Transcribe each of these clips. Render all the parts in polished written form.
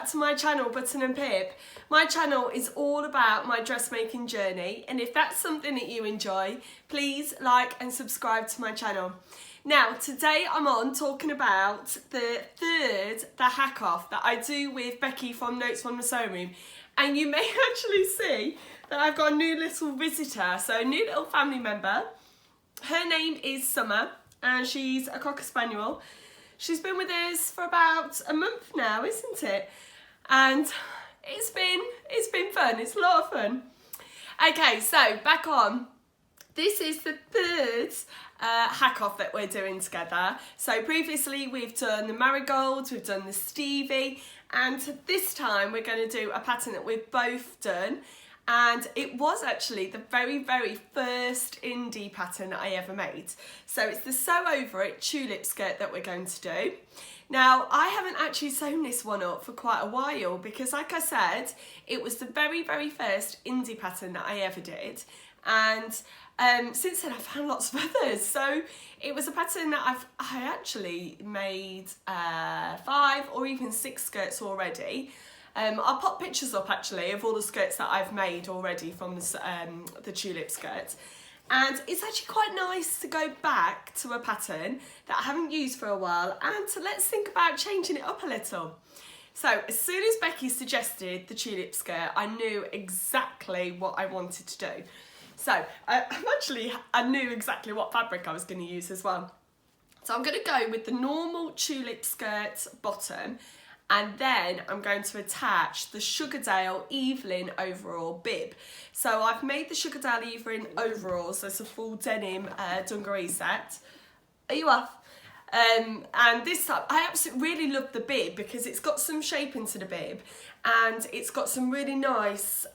back to my channel, Button and Pip. My channel is all about my dressmaking journey, and if that's something that you enjoy, please like and subscribe to my channel. Now, today I'm on talking about the third The Hack Off that I do with Becky from Notes from the Sewing Room. And you may actually see that I've got a new little visitor, so a new little family member. Her name is Summer, and she's a Cocker Spaniel. She's been with us for about a month now, isn't it? And it's been fun. It's a lot of fun. Okay, so back on. This is the third hack off that we're doing together. So previously we've done the marigolds, we've done the Stevie, and this time we're going to do a pattern that we've both done. And it was actually the very first indie pattern that I ever made. So it's the Sew Over It Tulip Skirt that we're going to do. Now, I haven't actually sewn this one up for quite a while because, like I said, it was the very first indie pattern that I ever did. And since then I've found lots of others. So it was a pattern that I actually made 5 or even 6 skirts already. I'll pop pictures up actually of all the skirts that I've made already from the tulip skirt. And it's actually quite nice to go back to a pattern that I haven't used for a while and to let's think about changing it up a little. So as soon as Becky suggested the tulip skirt, I knew exactly what I wanted to do. So I knew exactly what fabric I was going to use as well. So I'm going to go with the normal tulip skirt bottom, and then I'm going to attach the Sugardale Evelyn overall bib. So I've made the Sugardale Evelyn overalls, so it's a full denim dungaree set. Are you off? And this time, I absolutely really love the bib because it's got some shape into the bib and it's got some really nice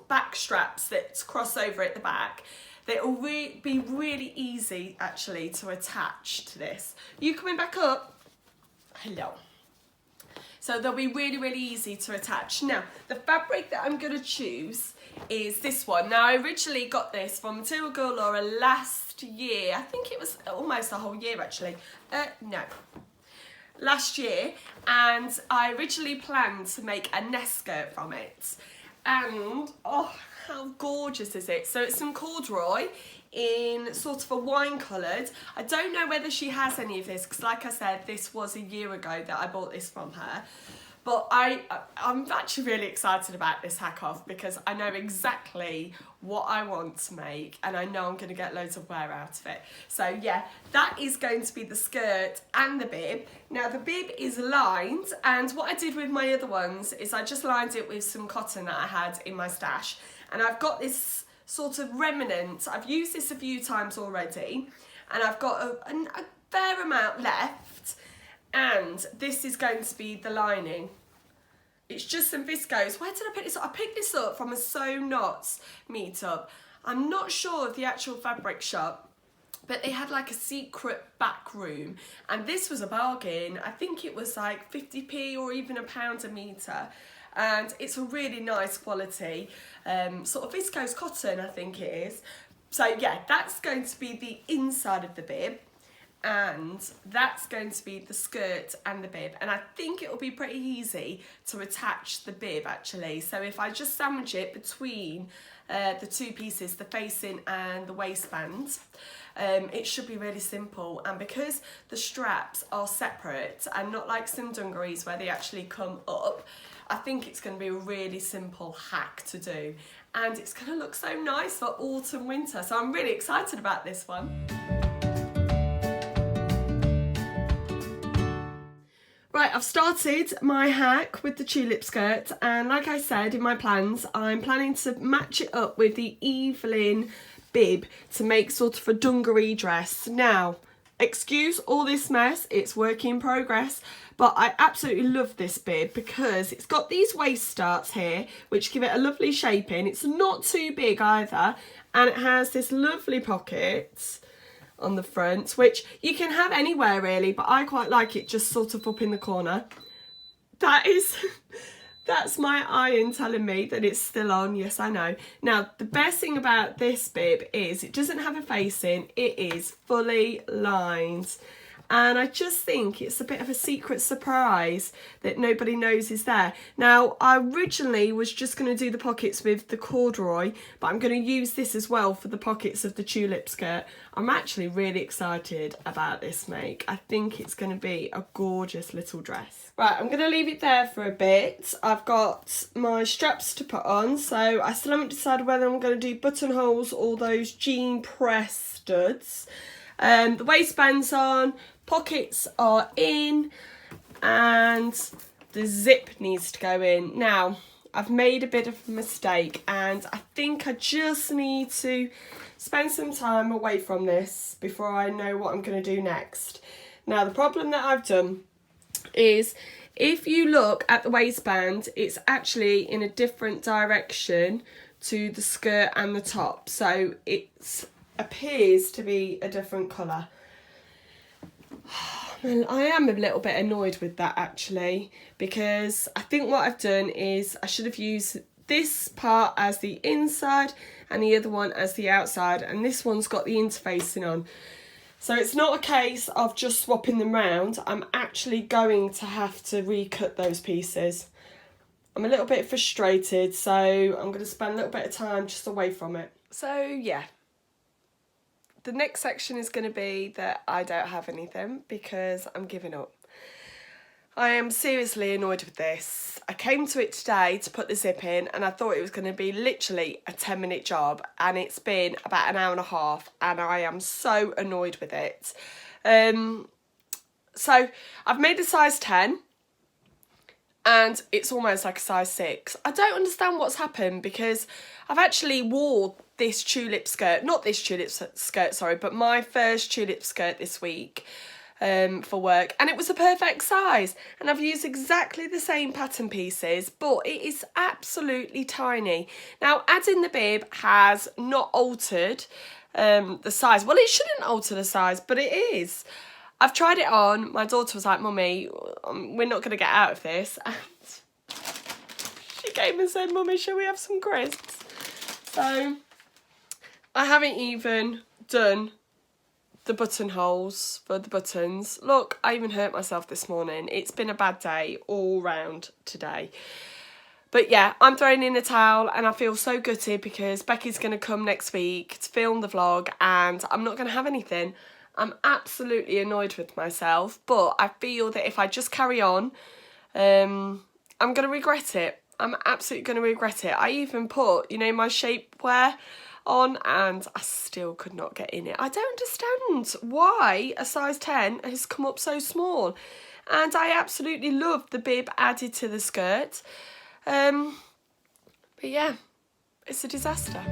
back straps that cross over at the back. They'll be really easy actually to attach to this. You coming back up? Hello. So they'll be really easy to attach. Now, the fabric that I'm going to choose is this one. Now, I originally got this from Material Girl Laura last year. I think it was almost a whole year, actually. No. Last year. And I originally planned to make a nest skirt from it. And, oh, how gorgeous is it? So it's some corduroy in sort of a wine coloured. I don't know whether she has any of this because, like I said, this was a year ago that I bought this from her. But I'm actually really excited about this hack off because I know exactly what I want to make and I know I'm going to get loads of wear out of it. So yeah, that is going to be the skirt and the bib. Now the bib is lined, and what I did with my other ones is I just lined it with some cotton that I had in my stash. And I've got this sort of remnant. I've used this a few times already and I've got a fair amount left, and this is going to be the lining. It's just some viscose. Where did I pick this up? I picked this up from a Sew Knots meetup. I'm not sure of the actual fabric shop, but they had like a secret back room, and this was a bargain. I think it was like 50p or even £1 a metre. And it's a really nice quality, sort of viscose cotton, I think it is. So yeah, that's going to be the inside of the bib, and that's going to be the skirt and the bib. And I think it will be pretty easy to attach the bib actually. So if I just sandwich it between the two pieces, the facing and the waistband, it should be really simple. And because the straps are separate and not like some dungarees where they actually come up, I think it's going to be a really simple hack to do, and it's going to look so nice for autumn winter. So I'm really excited about this one. Right, I've started my hack with the tulip skirt, and like I said in my plans, I'm planning to match it up with the Evelyn bib to make sort of a dungaree dress. Now, excuse all this mess, it's work in progress, but I absolutely love this bib because it's got these waist starts here which give it a lovely shaping. It's not too big either, and it has this lovely pocket on the front, which you can have anywhere really, but I quite like it just sort of up in the corner. That's my iron telling me that it's still on. Yes, I know. Now, the best thing about this bib is it doesn't have a facing. It is fully lined. and I just think it's a bit of a secret surprise that nobody knows is there. Now, I originally was just going to do the pockets with the corduroy, but I'm going to use this as well for the pockets of the tulip skirt. I'm actually really excited about this make. I think it's going to be a gorgeous little dress. Right, I'm going to leave it there for a bit. I've got my straps to put on, so I still haven't decided whether I'm going to do buttonholes or those jean press studs. The waistband's on, pockets are in, and the zip needs to go in. Now, I've made a bit of a mistake, and I think I just need to spend some time away from this before I know what I'm going to do next. Now, the problem that I've done is, if you look at the waistband, it's actually in a different direction to the skirt and the top, so it appears to be a different colour. I am a little bit annoyed with that actually, because I think what I've done is I should have used this part as the inside and the other one as the outside, and this one's got the interfacing on. So it's not a case of just swapping them round. I'm actually going to have to recut those pieces. I'm a little bit frustrated, so I'm going to spend a little bit of time just away from it. So yeah, the next section is going to be that I don't have anything because I'm giving up. I am seriously annoyed with this. I came to it today to put the zip in, and I thought it was going to be literally a 10-minute job, and it's been about an hour and a half, and I am so annoyed with it. So I've made a size 10, and it's almost like a size 6. I don't understand what's happened, because I've actually wore this tulip skirt, not this tulip skirt, sorry, but my first tulip skirt this week for work, and it was a perfect size, and I've used exactly the same pattern pieces, but it is absolutely tiny. Now, adding the bib has not altered the size. Well, it shouldn't alter the size, but it is. I've tried it on. My daughter was like, "Mummy, we're not going to get out of this," and she came and said, "Mummy, shall we have some crisps?" So I haven't even done the buttonholes for the buttons. Look, I even hurt myself this morning. It's been a bad day all round today. But yeah, I'm throwing in a towel, and I feel so gutted because Becky's going to come next week to film the vlog, and I'm not going to have anything. I'm absolutely annoyed with myself, but I feel that if I just carry on, I'm going to regret it. I'm absolutely going to regret it. I even put, you know, my shapewear on, and I still could not get in it. I don't understand why a size 10 has come up so small, and I absolutely love the bib added to the skirt, but yeah, it's a disaster.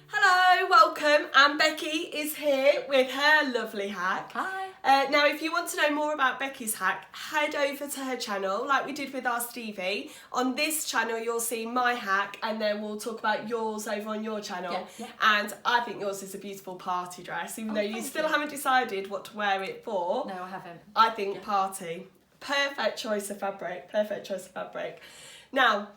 Hello, welcome, and Becky is here with her lovely hack. Hi. Now, if you want to know more about Becky's hack, head over to her channel, like we did with our Stevie. On this channel, you'll see my hack, and then we'll talk about yours over on your channel. Yeah. And I think yours is a beautiful party dress, even though you still haven't decided what to wear it for. No, I haven't. I think party. Perfect choice of fabric. Perfect choice of fabric. Now,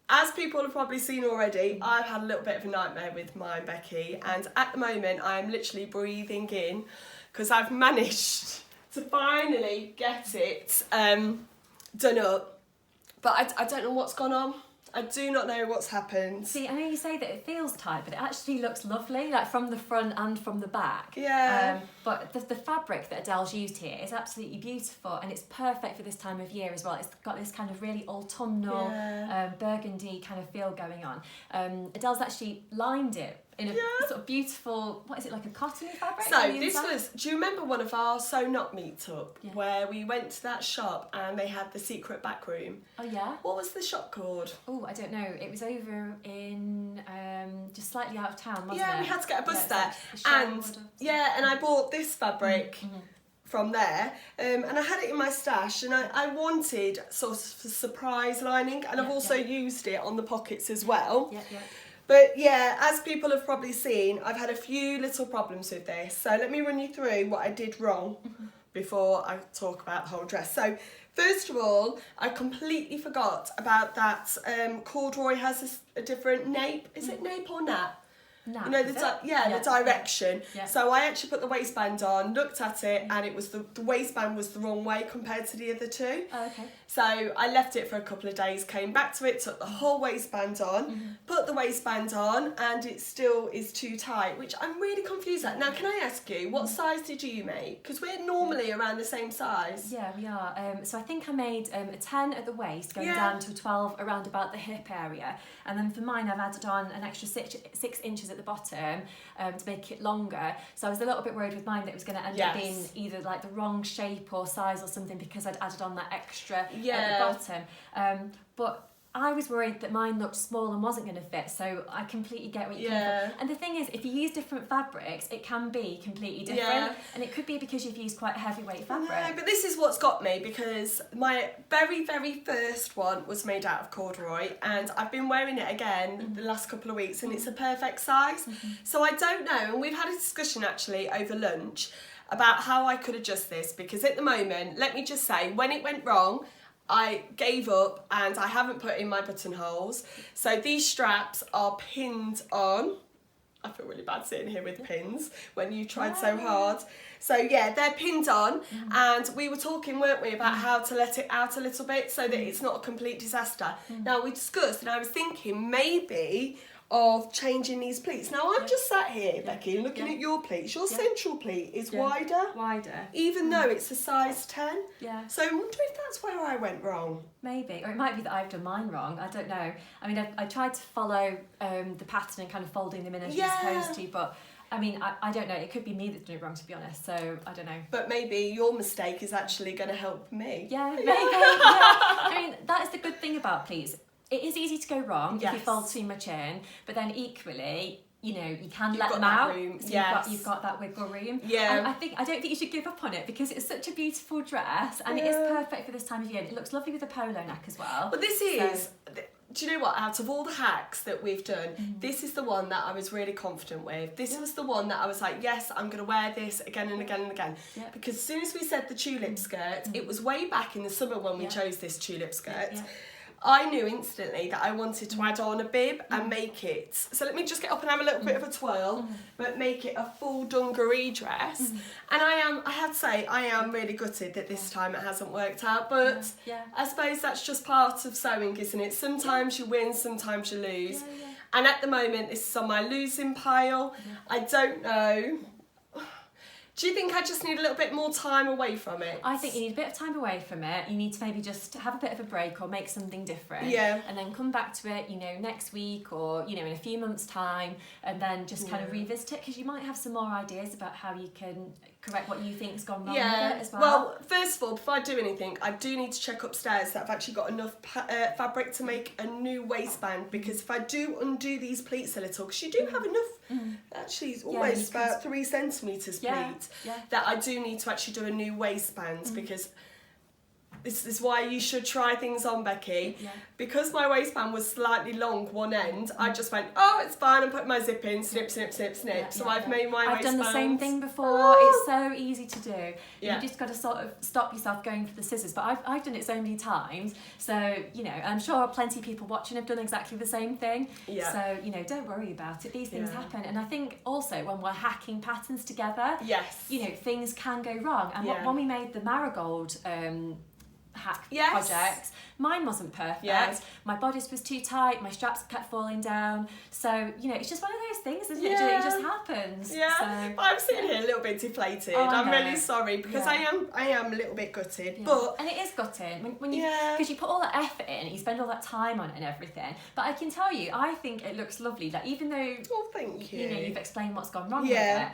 as people have probably seen already, I've had a little bit of a nightmare with mine, Becky, and at the moment I am literally breathing in, because I've managed to finally get it done up, but I don't know what's gone on. I do not know what's happened. See, I know you say that it feels tight, but it actually looks lovely, like from the front and from the back. Yeah. But the fabric that Adele's used here is absolutely beautiful, and it's perfect for this time of year as well. It's got this kind of really autumnal, burgundy kind of feel going on. Adele's actually lined it in a sort of beautiful, what is it, like a cottony fabric? So this was, do you remember one of our Sew Not meetup where we went to that shop and they had the secret back room? Oh yeah? What was the shop called? Oh, I don't know. It was over in, just slightly out of town, wasn't it? Yeah, we had to get a bus there. And and I bought this fabric from there, and I had it in my stash, and I wanted sort of surprise lining, and I've also used it on the pockets as well. But yeah, as people have probably seen, I've had a few little problems with this. So let me run you through what I did wrong before I talk about the whole dress. So first of all, I completely forgot about that corduroy has a different nape. Is it nape or nap? nap, you know, is it? the direction. Yeah. So I actually put the waistband on, looked at it, and it was the waistband was the wrong way compared to the other two. Oh, okay. So I left it for a couple of days, came back to it, took the whole waistband on, put the waistband on, and it still is too tight, which I'm really confused at. Now, can I ask you, what size did you make? Because we're normally around the same size. Yeah, we are. So I think I made a 10 at the waist, going down to a 12 around about the hip area. And then for mine, I've added on an extra 6 inches at the bottom to make it longer. So I was a little bit worried with mine that it was going to end up being either like the wrong shape or size or something because I'd added on that extra at the bottom. But I was worried that mine looked small and wasn't going to fit, so I completely get what you're coming from. And the thing is, if you use different fabrics, it can be completely different, and it could be because you've used quite a heavyweight fabric. No, but this is what's got me, because my very, very first one was made out of corduroy, and I've been wearing it again the last couple of weeks, and it's a perfect size. So I don't know, and we've had a discussion actually over lunch about how I could adjust this, because at the moment, let me just say, when it went wrong, I gave up and I haven't put in my buttonholes. So these straps are pinned on. I feel really bad sitting here with pins when you tried so hard. So yeah, they're pinned on, and we were talking, weren't we, about how to let it out a little bit so that it's not a complete disaster. Now we discussed, and I was thinking maybe of changing these pleats. Now I'm just sat here, Becky, looking at your pleats. Your central pleat is wider, even though it's a size 10. Yeah. So I wonder if that's where I went wrong. Maybe, or it might be that I've done mine wrong. I don't know. I mean, I tried to follow the pattern and kind of folding them in as you're supposed to, but I mean, I don't know. It could be me that's doing it wrong, to be honest. So I don't know. But maybe your mistake is actually going to help me. Yeah, maybe. I mean, that is the good thing about pleats. It is easy to go wrong if you fold too much in, but then equally, you know, you can let them out. So you've got that wiggle room. Yeah. And I don't think you should give up on it, because it's such a beautiful dress, and it is perfect for this time of year. It looks lovely with a polo neck as well. But this is, do you know what, out of all the hacks that we've done, this is the one that I was really confident with. This was the one that I was like, yes, I'm going to wear this again and again and again. Because as soon as we said the tulip skirt, it was way back in the summer when we chose this tulip skirt. I knew instantly that I wanted to add on a bib and make it, so let me just get up and have a little bit of a twirl, but make it a full dungaree dress. And I have to say, I am really gutted that this time it hasn't worked out, but I suppose that's just part of sewing, isn't it? Sometimes you win, sometimes you lose. And at the moment, this is on my losing pile. I don't know. Do you think I just need a little bit more time away from it? I think you need a bit of time away from it. You need to maybe just have a bit of a break or make something different. Yeah. And then come back to it, you know, next week or, you know, in a few months' time, and then just kind of revisit it, because you might have some more ideas about how you can correct what you think's gone wrong with it as well. Well, first of all, before I do anything, I do need to check upstairs that I've actually got enough fabric to make a new waistband, because if I do undo these pleats a little, because you do have enough, actually it's almost about 3 centimetres pleat, that I do need to actually do a new waistband, because this is why you should try things on, Becky. Because my waistband was slightly long one end, I just went, oh, it's fine, I'm putting my zip in, snip, snip, snip, snip. So I've made my waistband. I've done the same thing before. It's so easy to do. You've just got to sort of stop yourself going for the scissors. But I've done it so many times. So, you know, I'm sure plenty of people watching have done exactly the same thing. So, you know, don't worry about it. These things happen. And I think also when we're hacking patterns together, you know, things can go wrong. And when we made the marigold hack projects, mine wasn't perfect. My bodice was too tight, my straps kept falling down. So, you know, it's just one of those things, isn't it? It just happens. So, but I'm sitting here a little bit deflated. I'm really sorry, because I am a little bit gutted. But and it is gutting when you, because you put all that effort in, you spend all that time on it and everything. But I can tell you, I think it looks lovely. Like, even though thank you. You know, you've explained what's gone wrong with it.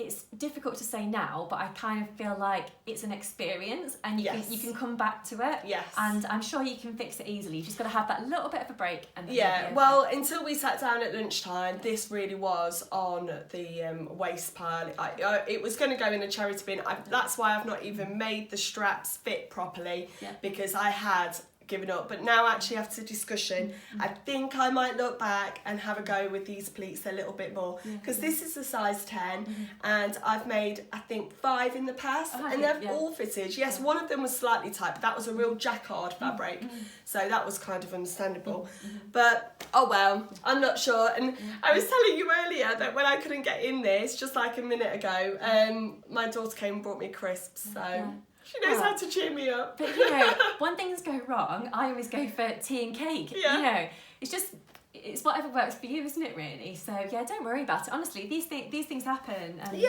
It's difficult to say now, but I kind of feel like it's an experience, and you can come back to it. And I'm sure you can fix it easily. You've just got to have that little bit of a break. And well, until we sat down at lunchtime, this really was on the waste pile. It was going to go in a charity bin. That's why I've not even made the straps fit properly, because I had given up. But now actually after discussion, I think I might look back and have a go with these pleats a little bit more, because this is a size 10 and I've made I think 5 in the past, and they're all fitted. Yes, one of them was slightly tight, but that was a real jacquard fabric, so that was kind of understandable. But oh well, I'm not sure. And I was telling you earlier that when I couldn't get in this, just like a minute ago, my daughter came and brought me crisps, so she knows how to cheer me up. But when things go wrong, I always go for tea and cake. It's whatever works for you, isn't it, really? So don't worry about it. Honestly, these things happen, and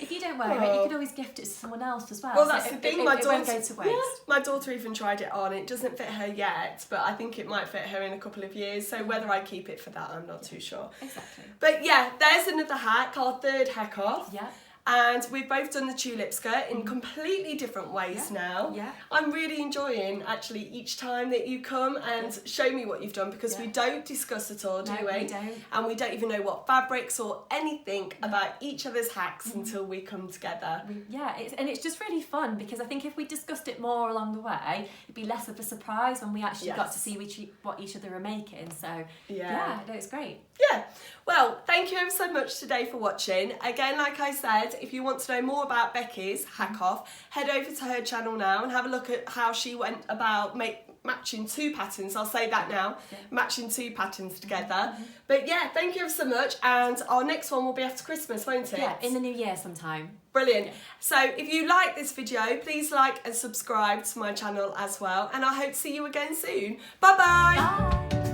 if you don't wear it, you could always gift it to someone else as well. Well, that's the thing. My daughter won't go to waste. My daughter even tried it on. It doesn't fit her yet, but I think it might fit her in a couple of years. So whether I keep it for that, I'm not too sure. Exactly. But there's another hack, our third hack off. Yeah. And we've both done the tulip skirt in completely different ways now. Yeah. I'm really enjoying actually each time that you come and show me what you've done, because we don't discuss at all, do we? We don't. And we don't even know what fabrics or anything about each other's hacks until we come together. It's just really fun, because I think if we discussed it more along the way, it'd be less of a surprise when we actually got to see what each other are making. So it's great. Yeah, well, thank you ever so much today for watching. Again, like I said, if you want to know more about Becky's Hack Off, head over to her channel now and have a look at how she went about matching 2 patterns. I'll say that now, matching 2 patterns together. But thank you ever so much, and our next one will be after Christmas, won't it? Yeah, in the new year sometime. Brilliant. So if you like this video, please like and subscribe to my channel as well, and I hope to see you again soon. Bye-bye. Bye.